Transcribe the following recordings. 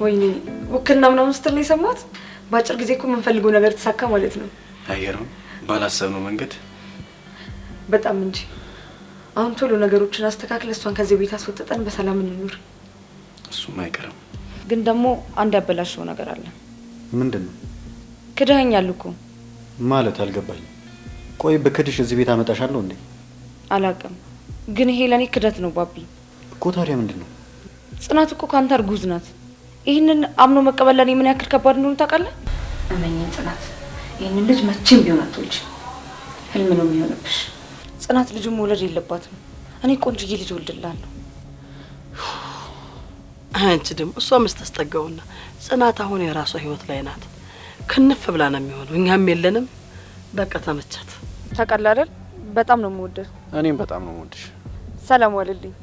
ወይኔ ውክልና ምናምን ስትል ነው የሰማሁት። በአጭር ጊዜ እኮ የምንፈልገው ነገር ተሳካ ማለት ነው። አይገርም? ባላሰብነው መንገድ በጣም እንጂ። አሁን ቶሎ ነገሮችን አስተካክለ እሷን ከዚህ ቤት አስወጥተን በሰላም እንኑር። እሱም አይቀርም። ግን ደግሞ አንድ ያበላሽው ነገር አለ። ምንድነው? ክደኸኛል እኮ። ማለት አልገባኝ። ቆይ በክድሽ እዚህ ቤት አመጣሻለሁ እንዴ? አላውቅም፣ ግን ይሄ ለኔ ክደት ነው ባቢ። እኮ ታዲያ ምንድነው? ጽናት እኮ ካንተ እርጉዝ ናት። ይህንን አምኖ መቀበል ለኔ ምን ያክል ከባድ እንደሆነ ታውቃለህ? እመኚኝ ጽናት፣ ይህንን ልጅ መቼም ቢሆን አትወልጂም። ህልም ነው የሚሆንብሽ። ጽናት ልጁን መውለድ የለባትም። እኔ ቆንጆዬ ልጅ ወልድላለሁ። አንቺ ደግሞ እሷ መስታስጠጋውና ጽናት አሁን የራሷ ህይወት ላይ ናት። ክንፍ ብላ ነው የሚሆነው። እኛም የለንም። በቃ ተመቻት። ታውቃለህ አይደል? በጣም ነው የምወደው። እኔም በጣም ነው የምወድሽ። ሰላም ዋልልኝ።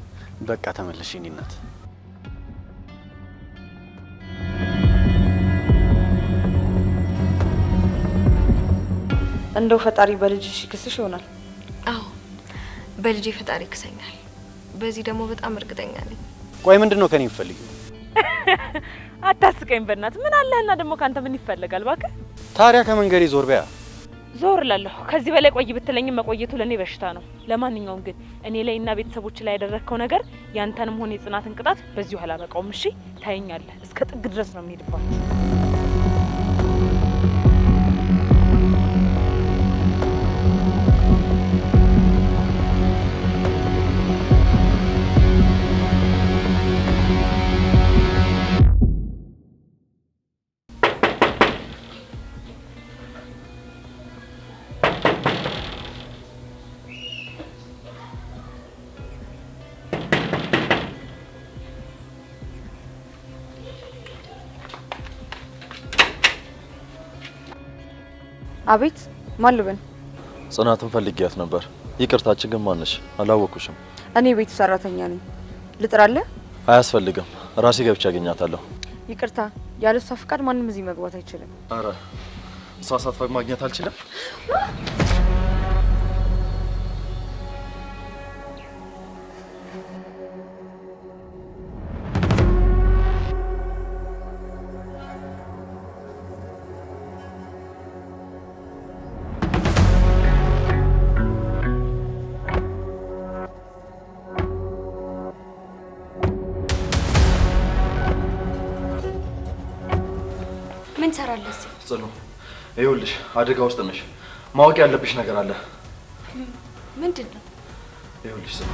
በቃ ተመለሽ የኔ እናት። እንደው ፈጣሪ በልጅሽ ይክስሽ ይሆናል። አዎ በልጄ ፈጣሪ ይክሰኛል። በዚህ ደግሞ በጣም እርግጠኛ ነኝ። ቆይ ምንድነው ከኔ የምትፈልጊው? አታስቀኝ በእናት። ምን አለህና ደግሞ ካንተ ምን ይፈልጋል? እባክህ ታዲያ ከመንገዴ ዞር በያ። ዞር እላለሁ። ከዚህ በላይ ቆይ ብትለኝም መቆየቱ ለኔ በሽታ ነው። ለማንኛውም ግን እኔ ላይና ቤተሰቦች ላይ ያደረከው ነገር ያንተንም ሆነ የጽናትን ቅጣት በዚሁ አላበቃውም። እሺ ታየኛለህ። እስከ ጥግ ድረስ ነው የምንሄድባችሁ። አቤት፣ ማን ልበል? ጽናትን ፈልጊያት ነበር። ይቅርታችን ግን ማንሽ? አላወኩሽም። እኔ ቤቱ ሰራተኛ ነኝ። ልጥራለህ? አያስፈልግም፣ ራሴ ገብቼ አገኛታለሁ። ይቅርታ፣ ያለሷ ፍቃድ ማንም እዚህ መግባት አይችልም። አረ እሷ ሳትፈቅድ ማግኘት አልችልም? ምን ሰራለህ? ጽኑ፣ ይኸውልሽ አደጋ ውስጥ ነሽ። ማወቅ ያለብሽ ነገር አለ። ምንድነው? ይኸውልሽ ጽኑ፣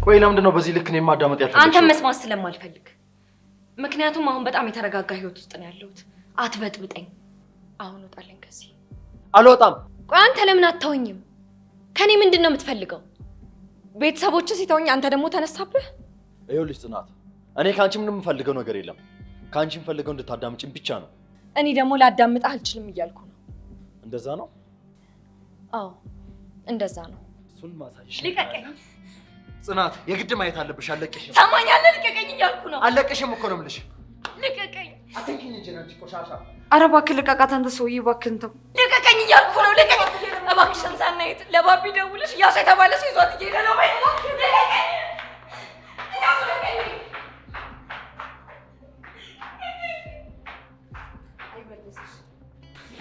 ቆይ ለምንድን ነው በዚህ ልክ ነው ማዳመጥ ያልፈልግ? አንተ መስማት ስለማልፈልግ። ምክንያቱም አሁን በጣም የተረጋጋ ህይወት ውስጥ ነው ያለሁት። አትበጥብጠኝ። አሁን ወጣለን ከዚህ። አልወጣም። ቆይ አንተ ለምን አታወኝም? ከኔ ምንድነው የምትፈልገው? ቤተሰቦች ሲተውኝ አንተ ደግሞ ተነሳብህ? ይኸውልሽ ጽናት፣ እኔ ካንቺ ምንም የምፈልገው ነገር የለም። ካንቺ የምፈልገው እንድታዳምጪኝ ብቻ ነው። እኔ ደግሞ ላዳምጥህ አልችልም እያልኩ ነው። እንደዛ ነው? አዎ እንደዛ ነው። እሱን ማሳይሽ። ልቀቀኝ ጽናት፣ የግድ ማየት አለብሽ። አለቅሽም። ሰማኛለህ? ልቀቀኝ እያልኩ ነው። አለቅሽም እኮ ነው የምልሽ። ልቀቀኝ። አትንኪኝ እንጂ አንቺ ቆሻሻ። ኧረ እባክህ ልቀቃት አንተ ሰውዬ፣ እባክህን ተው። ልቀቀኝ እያልኩ ነው። ልቀቀኝ እባክሽን። ሳናየት ለባቢ ደውልሽ ያሰ የተባለ ሰው ይዟት እየሄደ ነው። ልቀቀኝ።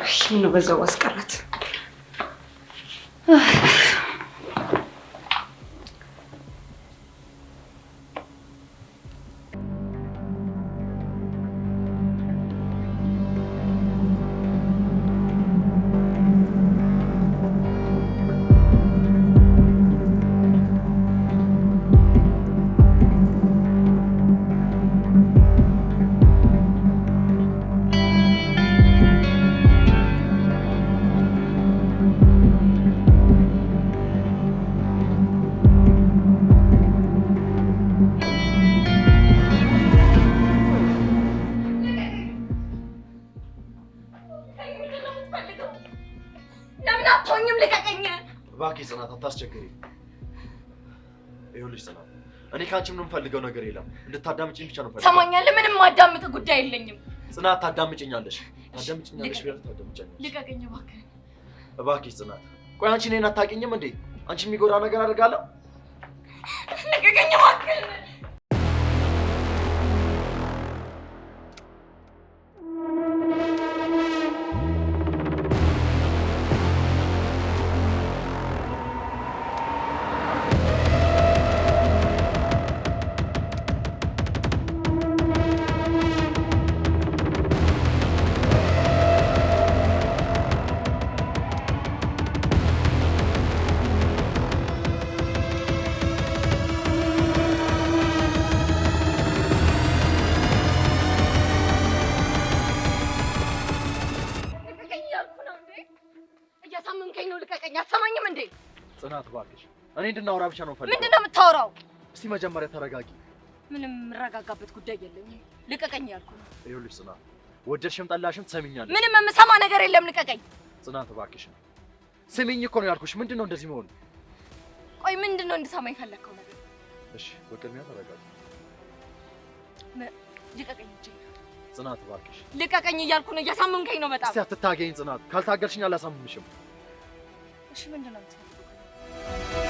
እሺ ነው በዛው አስቀረት። እባክሽ ጽናት አታስቸግሪ። ይኸውልሽ ጽናት፣ እኔ ካንቺ ምንም ፈልገው ነገር የለም። እንድታዳምጪኝ ብቻ ነው ፈልገው። ሰማኛለህ? ምንም ማዳምጥ ጉዳይ የለኝም። ጽናት ታዳምጪኛለሽ። ታዳምጪኛለሽ ቢያንስ ታዳምጪኛለሽ። ልቀቀኝ እባክህ። እባክሽ ጽናት፣ ቆይ አንቺ እኔን አታውቂኝም እንዴ? አንቺ የሚጎዳ ነገር አደርጋለሁ? ልቀቀኝ እባክህ። እያሳመንከኝ ነው። ልቀቀኝ። አትሰማኝም እንዴ? ጽናት እባክሽ፣ እኔ እንድናወራ ብቻ ነው ፈልገው። ምንድን ነው የምታወራው? እስቲ መጀመሪያ ተረጋጊ። ምንም የምረጋጋበት ጉዳይ የለኝም። ልቀቀኝ ያልኩ ነው። ይኸውልሽ ጽናት፣ ወደድሽም ጠላሽም ትሰሚኛለሽ። ምንም የምሰማ ነገር የለም። ልቀቀኝ። ጽናት እባክሽ ስሚኝ እኮ ነው ያልኩሽ። ምንድን ነው እንደዚህ መሆኑ? ቆይ ምንድን ነው እንድሰማ የፈለግከው ነገር? እሺ በቅድሚያ ተረጋጊ። ልቀቀኝ እንጂ ጽናት እባክሽ ልቀቀኝ እያልኩ ነው። እያሳመንከኝ ነው በጣም። እስቲ አትታገኝ ጽናት። ካልታገልሽኝ አላሳምንሽም። እሺ ምንድን ነው የምትፈልገው?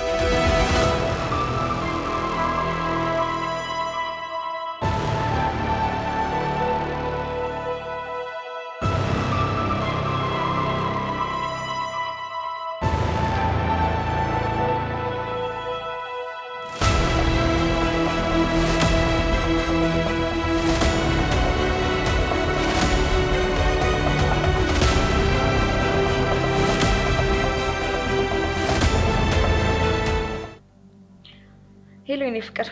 ሄሎ የኔ ፍቅር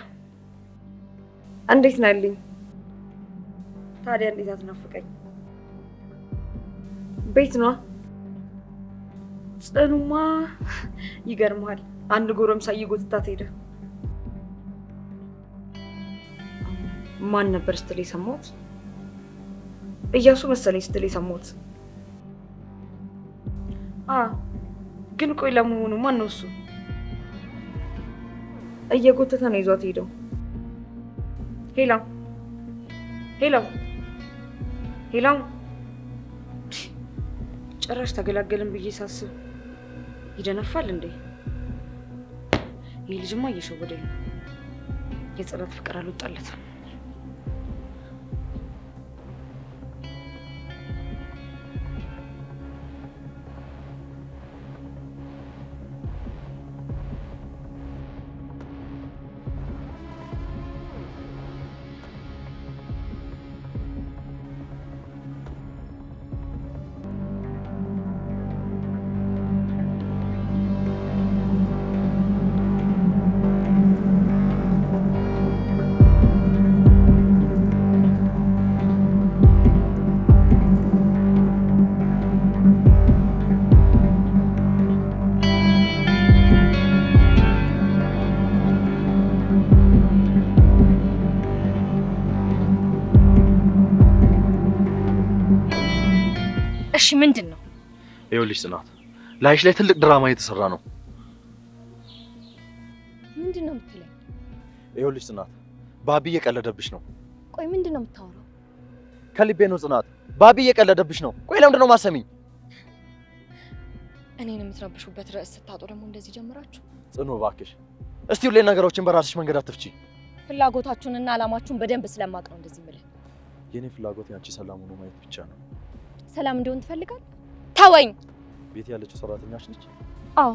እንዴት ናልኝ? ታዲያ እንዴት አትናፍቀኝ? ቤት ነዋ። ጽኑማ ይገርምሃል፣ አንድ ጎረምሳ እየጎተታት ሄደ። ማን ነበር ስትል የሰማሁት? እያሱ መሰለኝ ስትል የሰማሁት። ግን ቆይ ለመሆኑ ማን ነው እሱ? እየጎተተ ነው ይዟት ሄደው። ሄላ ሄላ ሄላ፣ ጭራሽ ተገላገልን ብዬ ሳስብ ይደነፋል እንዴ? ይህ ልጅማ እየሸወደኝ ነው። የጽናት ፍቅር አልወጣለትም። ምንድነው? ይኸውልሽ ጽናት፣ ላይሽ ላይ ትልቅ ድራማ እየተሰራ ነው። ምንድነው የምትለኝ? ይኸውልሽ ጽናት፣ ባቢ እየቀለደብሽ ነው። ቆይ ምንድነው የምታወራው? ከልቤ ነው ጽናት፣ ባቢ እየቀለደብሽ ነው። ቆይ ለምንድን ነው ማሰሚኝ? እኔን የምትረብሹበት ርዕስ ስታጡ ደግሞ እንደዚህ ጀምራችሁ? ጽኑ እባክሽ፣ እስቲ ሁሌ ነገሮችን በራስሽ መንገድ አትፍቺ። ፍላጎታችሁንና አላማችሁን በደንብ ስለማውቅ ነው እንደዚህ የምልህ። የኔ ፍላጎት ያንቺ ሰላም ሆኖ ማየት ብቻ ነው። ሰላም እንዲሆን ትፈልጋለህ? ተወኝ። ቤት ያለችው ሰራተኛሽ ነች? አዎ።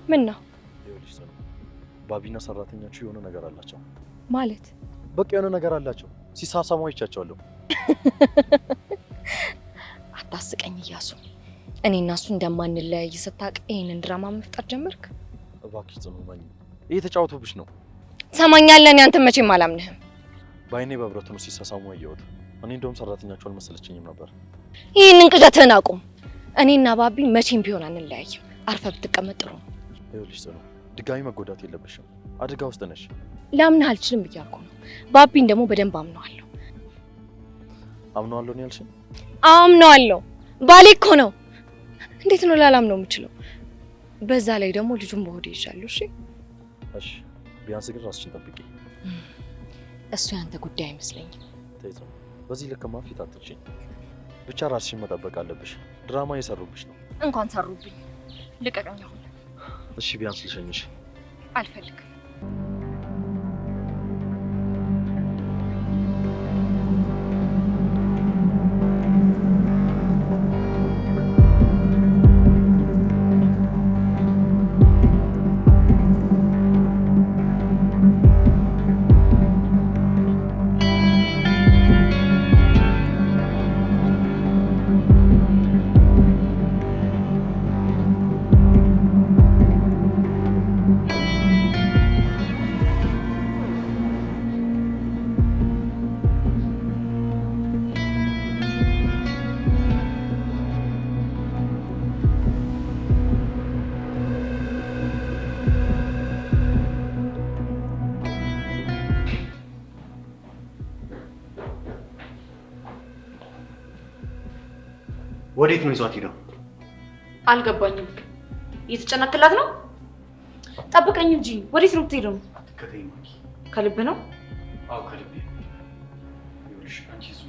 ምን ነው? ይኸውልሽ ጽኑ፣ ባቢና ሰራተኛችሁ የሆነ ነገር አላቸው። ማለት? በቃ የሆነ ነገር አላቸው። ሲሳሳሙ አይቻቸዋለሁ። አታስቀኝ እያሱ። እኔ እና እሱ እንደማንለያይ ስታውቅ ይሄንን ድራማ መፍጠር ጀመርክ? እባክሽ ጽኑ ማኝ፣ እየተጫወቱብሽ ነው። ሰማኛለህ? እኔ አንተን መቼም አላምንህም። በአይኔ በብረቱ ነው ሲሳሳሙ አየሁት። እኔ እንደውም ሰራተኛቸው አልመሰለችኝም ነበር። ይህንን ቅዠትህን አቁም። እኔና ባቢ መቼም ቢሆን አንለያይም። አርፈህ ብትቀመጥ ጥሩ ነው። ይኸውልሽ ጽኑ፣ ድጋሚ መጎዳት የለብሽም። አደጋ ውስጥ ነሽ። ላምንህ አልችልም ብያለሁ ነው። ባቢን ደግሞ በደንብ አምነዋለሁ። አምነዋለሁ ነው ያልሽኝ? አምነዋለሁ። ባሌ እኮ ነው። እንዴት ነው ላላምነው የምችለው? በዛ ላይ ደግሞ ልጁን በሆዴ ይዣለሁ። እሺ እሺ፣ ቢያንስ ግን ራስሽን ጠብቂ። እሱ ያንተ ጉዳይ አይመስለኝም። ተይ ጽኑ፣ በዚህ ልክማ ፊት አትችኝ። ብቻ ራስሽን መጠበቅ አለብሽ። ድራማ እየሰሩብሽ ነው። እንኳን ሰሩብኝ። ልቀቀኝ አሁን። እሺ ቢያንስ ልሸኝሽ። አልፈልግም። ወዴት ነው ይዟት ሄደው? አልገባኝም። እየተጨነቅላት ነው? ጠብቀኝ እንጂ ወዴት ነው የምትሄደው? አትከተይኝ ማኪ። ከልብ ነው? አዎ ከልቤ። ይኸውልሽ አንቺ እሱ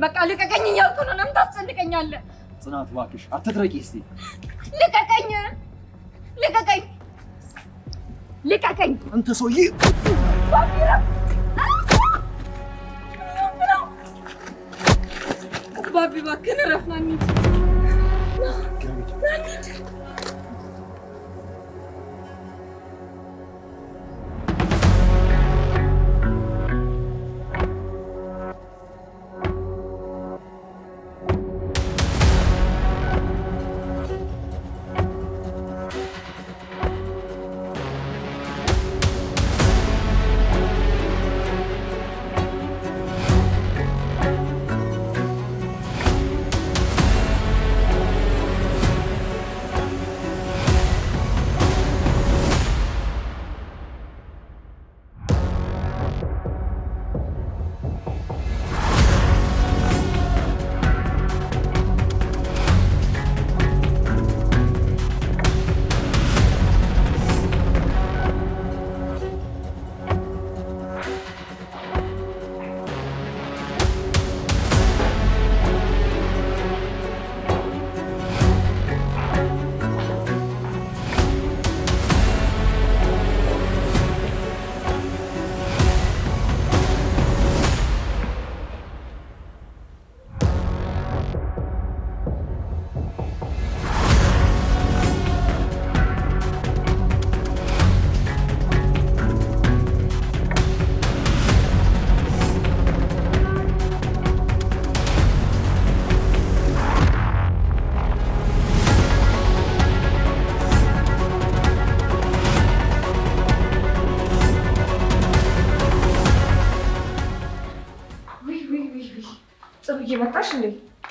በቃ ልቀቀኝ እያልኩ ነው። ለምን ታስጨንቀኛለህ? ጽናት እባክሽ አትድረቂ እስቲ። ልቀቀኝ! ልቀቀኝ! ልቀቀኝ! አንተ ሰውዬ! ባቢ እባክህን እረፍ። ና እንሂድ።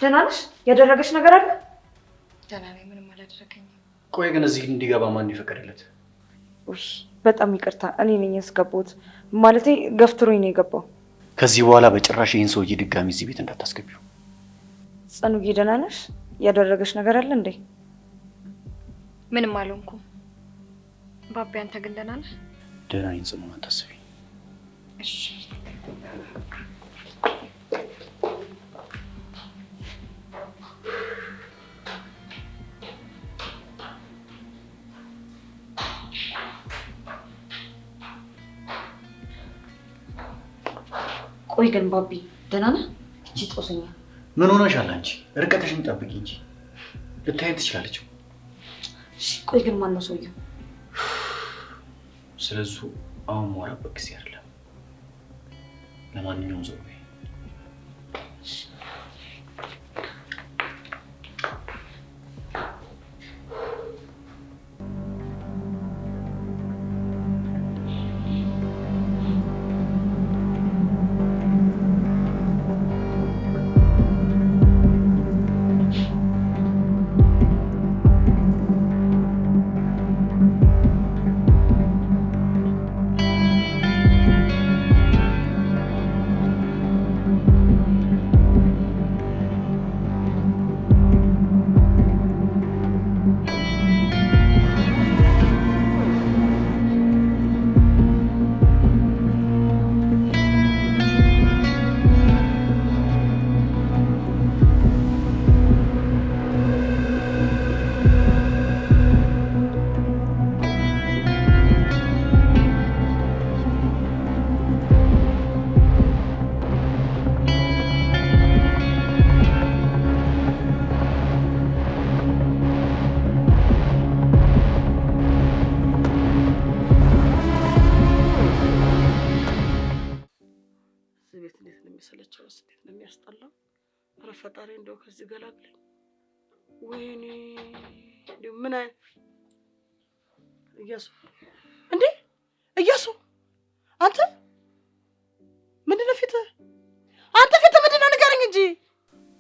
ደህና ነሽ? ያደረገሽ ነገር አለ? ደህና ነኝ፣ ምንም አላደረገኝም። ቆይ ግን እዚህ እንዲገባ ማን ይፈቀድለት? ውይ በጣም ይቅርታ፣ እኔ ነኝ ያስገባሁት። ማለቴ ገፍትሮኝ ነው የገባው። ከዚህ በኋላ በጭራሽ ይህን ሰውዬ ድጋሚ እዚህ ቤት እንዳታስገቢው። ጽኑዬ ደህና ነሽ? ያደረገሽ ነገር አለ እንዴ? ምንም አልሆንኩም። ባቢ አንተ ግን ደህና ነህ? ደህና ነኝ ጽኑ፣ አታስቢ። እሺ ቆይ ግን ባቢ ደህና ነህ? እቺ ጦሰኛ ምን ሆነሻል አንቺ? ርቀትሽን ጠብቂ እንጂ ልታየን ትችላለች። እሺ ቆይ ግን ማን ነው ሰውየው? ስለሱ አሁን ማውራበት ጊዜ አይደለም። ለማንኛውም ዘው በይ። ፈጣሪ እንደው ከዚህ ገላግለኝ። ወይኔ እንደው ምን እያሱ እንዴ እያሱ አንተ ምንድነው ፊትህ? አንተ ፊትህ ምንድነው ንገረኝ እንጂ።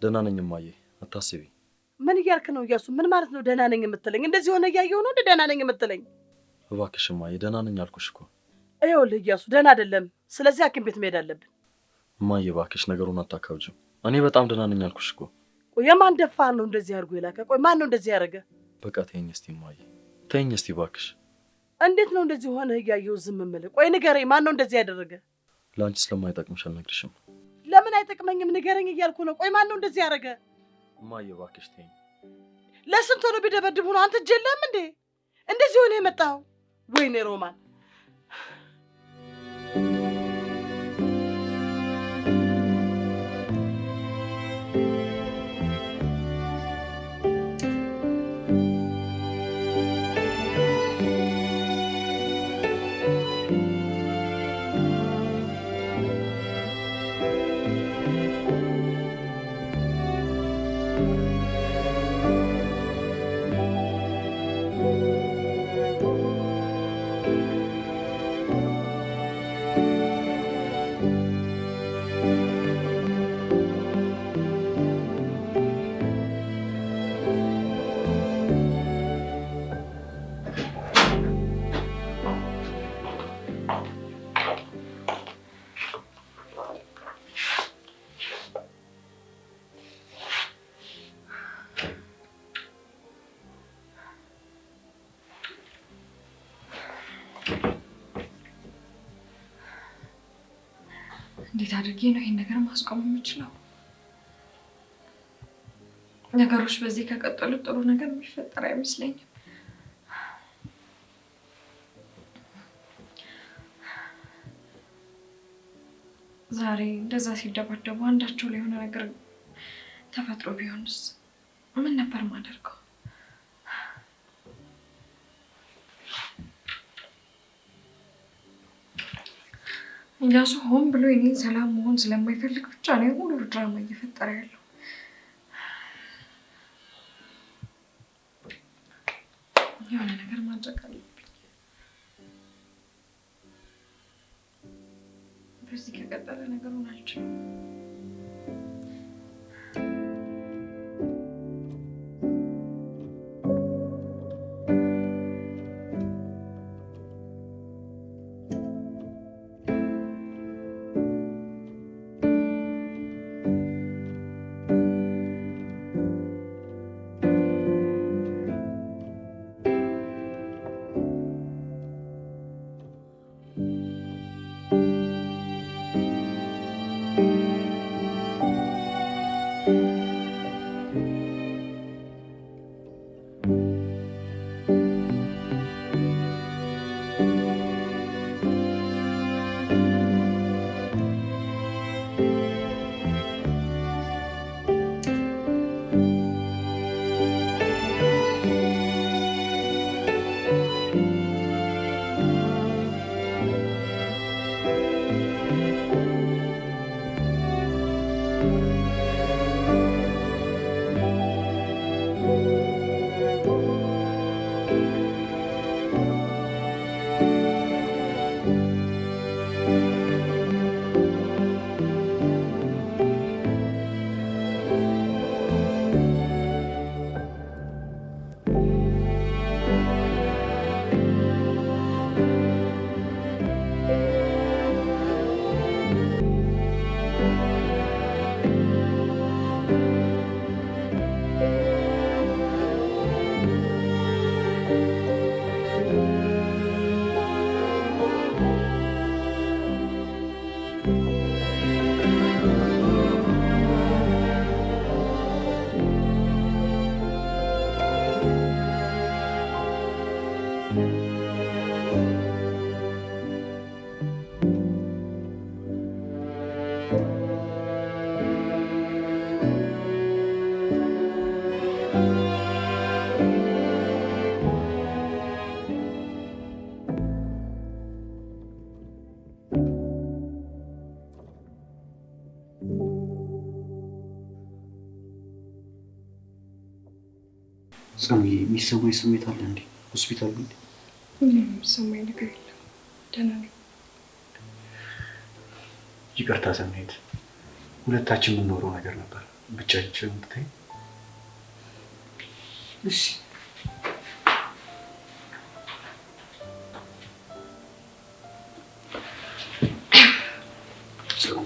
ደህና ነኝ እማዬ አታስቢ። ምን እያልክ ነው እያሱ? ምን ማለት ነው ደህና ነኝ የምትለኝ? እንደዚህ ሆነ እያየሁ ነው እንደ ደህና ነኝ የምትለኝ? እባክሽ እማዬ ደህና ነኝ አልኩሽ እኮ። ይኸውልህ እያሱ ደህና አይደለም። ስለዚህ ሐኪም ቤት መሄድ አለብን። እማዬ እባክሽ ነገሩን አታካብጂው። እኔ በጣም ደህና ነኝ አልኩሽ እኮ። ቆይ የማን ደፋር ነው እንደዚህ አድርጎ የላከ? ቆይ ማን ነው እንደዚህ ያደረገ? በቃ ተይኝ እስቲ እማዬ ተይኝ እስቲ እባክሽ። እንዴት ነው እንደዚህ ሆነ እያየሁ ዝም የምልህ? ቆይ ንገረኝ፣ ማን ነው እንደዚህ ያደረገ? ለአንቺ ስለማይጠቅምሽ አልነግርሽም። ለምን አይጠቅመኝም? ንገረኝ እያልኩ ነው። ቆይ ማን ነው እንደዚህ ያደረገ? እማዬ እባክሽ ተይኝ። ለስንት ሆነ ቢደበድቡ ነው አንተ እጅ የለህም እንዴ እንደዚህ ሆነ የመጣኸው? ወይኔ ሮማን እንዴት አድርጌ ነው ይሄን ነገር ማስቆም የምችለው? ነገሮች በዚህ ከቀጠሉ ጥሩ ነገር የሚፈጠር አይመስለኝም። ዛሬ እንደዛ ሲደባደቡ አንዳቸው ላይ የሆነ ነገር ተፈጥሮ ቢሆንስ ምን ነበር ማደርገው? እያሱ ሆን ብሎ የኔን ሰላም መሆን ስለማይፈልግ ብቻ ነው ሁሉ ድራማ እየፈጠረ ያለው። የሆነ ነገር ማድረግ አለብኝ። በዚህ ከቀጠለ ነገሩን አልችልም። ጽኑ የሚሰማኝ ስሜት አለ እንዴ? ሆስፒታል እንዴ? ምንም የሚሰማኝ ነገር የለም። ደህና ነኝ። ይቅርታ ሰናይት፣ ሁለታችን የምንኖረው ነገር ነበር። ብቻችን ብታይ። እሺ ጽኑ፣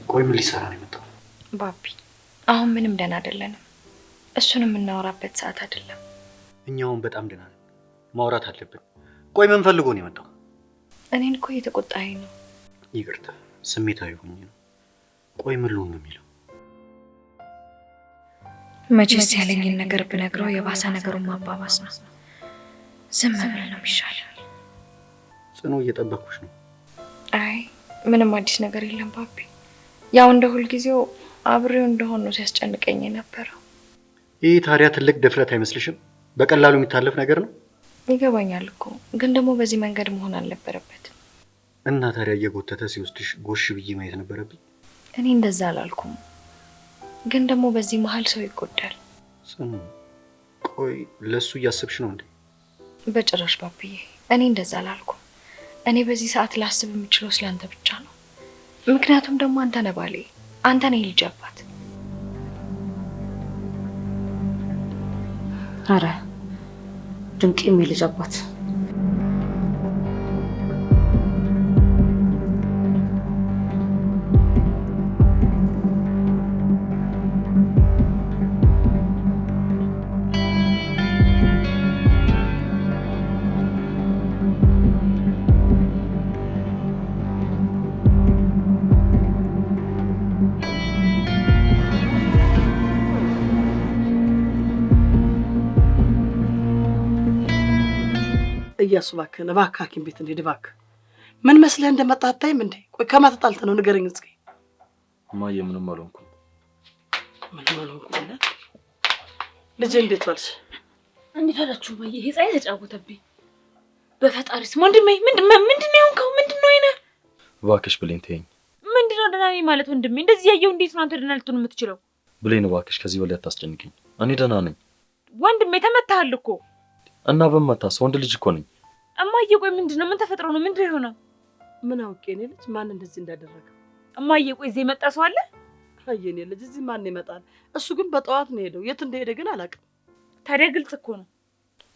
ቆይ ምን ሊሰራ ነው የመጣው? ባቢ አሁን ምንም ደህና አይደለንም። እሱን የምናወራበት ሰዓት አይደለም። እኛውን በጣም ደህና ነን። ማውራት አለብን። ቆይ ምን ፈልጎ ነው የመጣው? እኔን እኮ እየተቆጣኸኝ ነው። ይቅርታ ስሜታዊ ሆኜ ነው። ቆይ ምን ልሁን ነው የሚለው? መቼስ ያለኝን ነገር ብነግረው የባሰ ነገሩን ማባባስ ነው። ዝም ብለህ ነው የሚሻለው። ጽኑ እየጠበኩሽ ነው። አይ ምንም አዲስ ነገር የለም ባቢ። ያው እንደ ሁልጊዜው አብሬው እንደሆነ ነው ሲያስጨንቀኝ የነበረው። ይህ ታዲያ ትልቅ ድፍረት አይመስልሽም? በቀላሉ የሚታለፍ ነገር ነው። ይገባኛል እኮ ግን ደግሞ በዚህ መንገድ መሆን አልነበረበትም። እና ታዲያ እየጎተተ ሲወስድሽ ጎሽ ብዬ ማየት ነበረብኝ። እኔ እንደዛ አላልኩም፣ ግን ደግሞ በዚህ መሀል ሰው ይጎዳል። ጽኑ ቆይ ለሱ እያሰብሽ ነው እንዴ? በጭራሽ ባብዬ፣ እኔ እንደዛ አላልኩም። እኔ በዚህ ሰዓት ላስብ የምችለው ስላንተ ብቻ ነው። ምክንያቱም ደግሞ አንተ ነህ ባሌ፣ አንተ ነህ የልጅ አባት። አረ ድንቅም የልጅ አባት። እያሱ እባክህን፣ እባክህ ሐኪም ቤት እንሂድ እባክህ። ምን መስለህ እንደመጣ አታይም እንዴ? ቆይ ከማን ተጣልተህ ነው ንገረኝ እስኪ። እማዬ ምንም አልሆንኩም። ምንም አልሆንኩም። ልጄ እንዴት ዋልሽ? እንዴት አላችሁ እማዬ? ይሄ ፀሐይ ተጫወተብኝ። በፈጣሪ ስም ወንድሜ ምንድነው የሆንከው? ምንድነው አይነ? እባክሽ ብሌን ተይኝ። ምንድነው ደህና ነኝ ማለት ወንድሜ? እንደዚህ ያየው እንዴት ነው አንተ ደህና ልትሆን የምትችለው? ብሌን እባክሽ ከዚህ በላይ አታስጨንቅኝ። እኔ ደህና ነኝ። ወንድሜ ተመታሃል እኮ። እና በመታስ ወንድ ልጅ እኮ ነኝ። እማዬ ቆይ ምንድነው? ምን ተፈጥሮ ነው? ምንድነው የሆነው? ምን አውቄ እኔ ልጅ ማን እንደዚህ እንዳደረገ። እማዬ ቆይ እዚህ የመጣ ሰው አለ? አይ እኔ ልጅ እዚህ ማን ይመጣል? እሱ ግን በጠዋት ነው ሄደው። የት እንደሄደ ግን አላውቅም። ታዲያ ግልጽ እኮ ነው።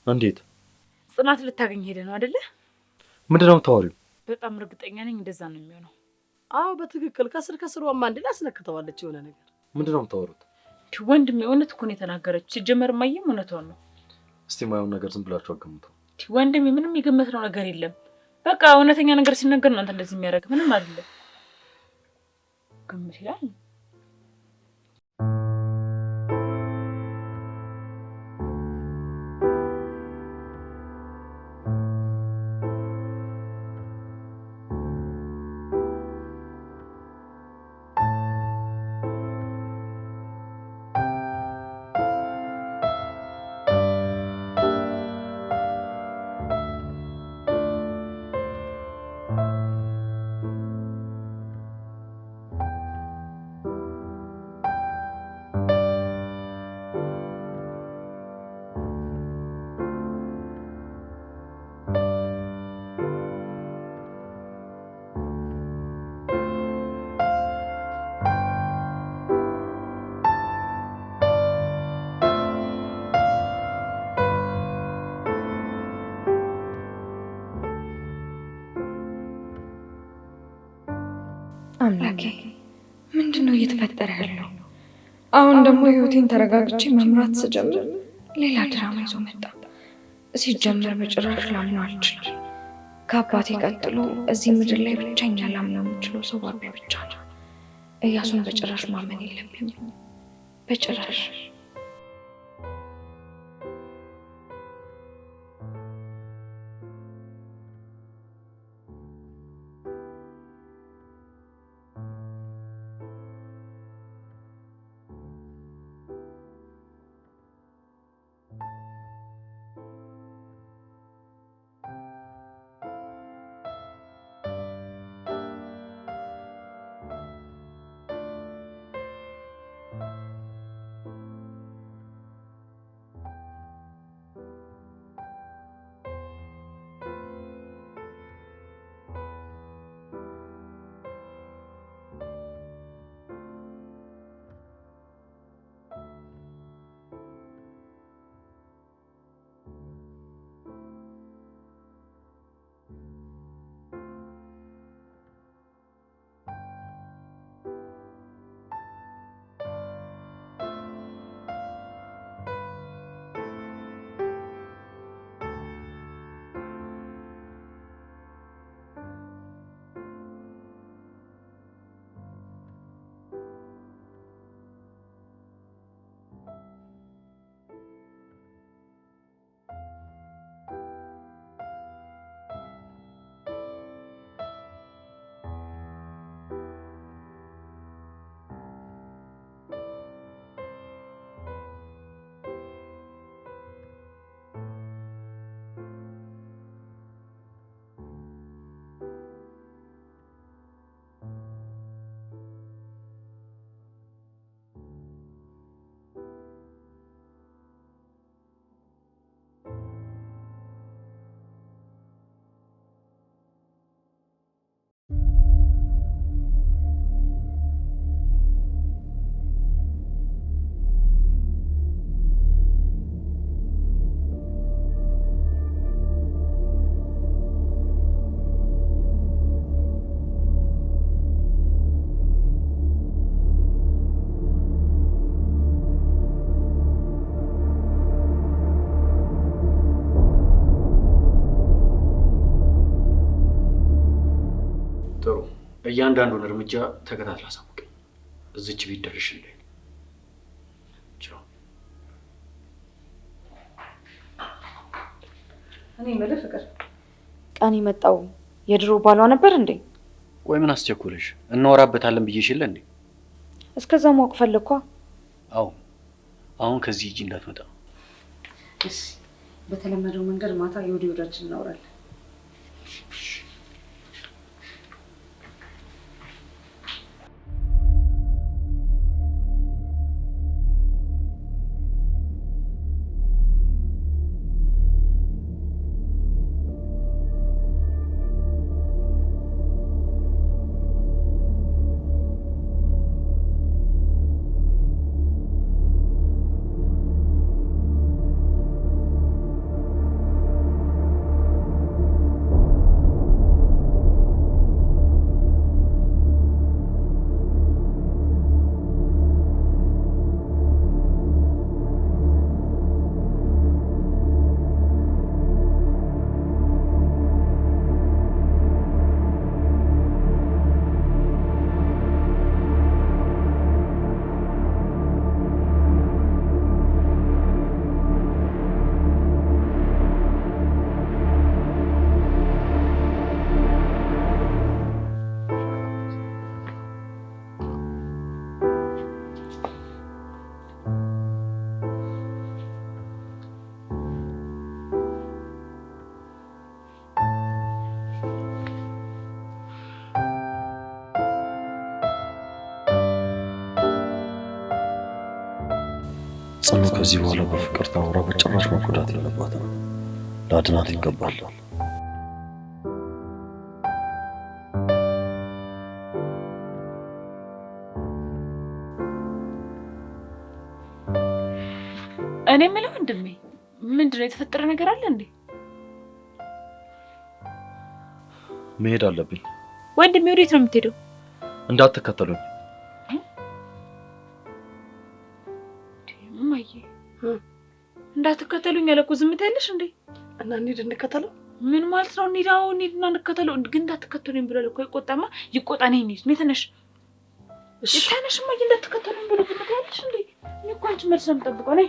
እንዴት? ጽናት ልታገኝ ሄደ ነው አይደለ? ምንድነው የምታወሪው? በጣም እርግጠኛ ነኝ እንደዛ ነው የሚሆነው። አዎ በትክክል ከስሯማ እንዴ አስነክተዋለች የሆነ ነገር። ምንድነው የምታወሩት? ወንድሜ እውነት እኮ ነው የተናገረችው። ሲጀመር እማዬም እውነቷን ነው። እስቲ ማየውን ነገር ዝም ብላችሁ አገምቱ። ወንድሜ ምንም የገመትነው ነገር የለም። በቃ እውነተኛ ነገር ሲነገር ነው አንተ እንደዚህ የሚያደርግ። ምንም አይደለም። ግምት ይላል። አምላኬ ምንድነው እየተፈጠረ ያለው? አሁን ደግሞ ህይወቴን ተረጋግቼ መምራት ስጀምር ሌላ ድራማ ይዞ መጣ። ሲጀመር በጭራሽ ላምነው አልችልም። ከአባቴ ቀጥሎ እዚህ ምድር ላይ ብቸኛ ላምነው የምችለው ሰው ባቢ ብቻ ነው። እያሱን በጭራሽ ማመን የለብኝም። በጭራሽ። ጥሩ። እያንዳንዱን እርምጃ ተከታትላ አሳውቀኝ። እዚች ቤት ደርሽ እንደ እኔ የምልህ ፍቅር፣ ቀን የመጣው የድሮ ባሏ ነበር እንዴ? ቆይ ምን አስቸኮለሽ? እናወራበታለን ብዬሽ የለ እንዴ? እስከዛ ማወቅ ፈለግኳ። አዎ፣ አሁን ከዚህ ሂጂ እንዳትመጣ። እሺ፣ በተለመደው መንገድ ማታ የወዲ ወዳችን እናወራለን። ጽኑ ከዚህ በኋላ በፍቅር ታውራ በጭራሽ መጎዳት የለባትም። ላድናት ይገባል። እኔ የምለው ወንድሜ፣ ምንድነው የተፈጠረ ነገር አለ እንዴ? መሄድ አለብኝ። ወንድሜ ወዴት ነው የምትሄደው? እንዳትከተሉኝ። እማዬ እንዳትከተሉኝ ያለ እኮ ዝም ትያለሽ እንዴ? እና እንሂድ እንከተለው። ምን ማለት ነው? እንሂዳው እንሂድና እንከተለው። ግን እንዳትከተሉኝ ብሏል እኮ። ይቆጣማ ይቆጣ። ነይ እንሂድ። ነይ ተነሽ። እሺ ተነሽ እማዬ። እንዳትከተሉኝ ብሎ ዝም ትያለሽ እንዴ? እኔ እኮ አንቺ መልስ ነው የምጠብቀው። ነይ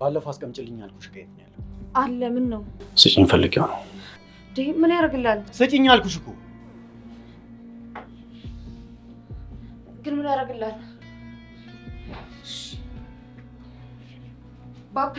ባለፈው አስቀምጭልኝ አልኩሽ። ከየት ነው ያለው? አለ። ምን ነው? ስጪኝ ፈልጌው ነው። ምን ያደርግልሃል? ስጪኝ አልኩሽ እኮ። ግን ምን ያደርግልሃል? ባቢ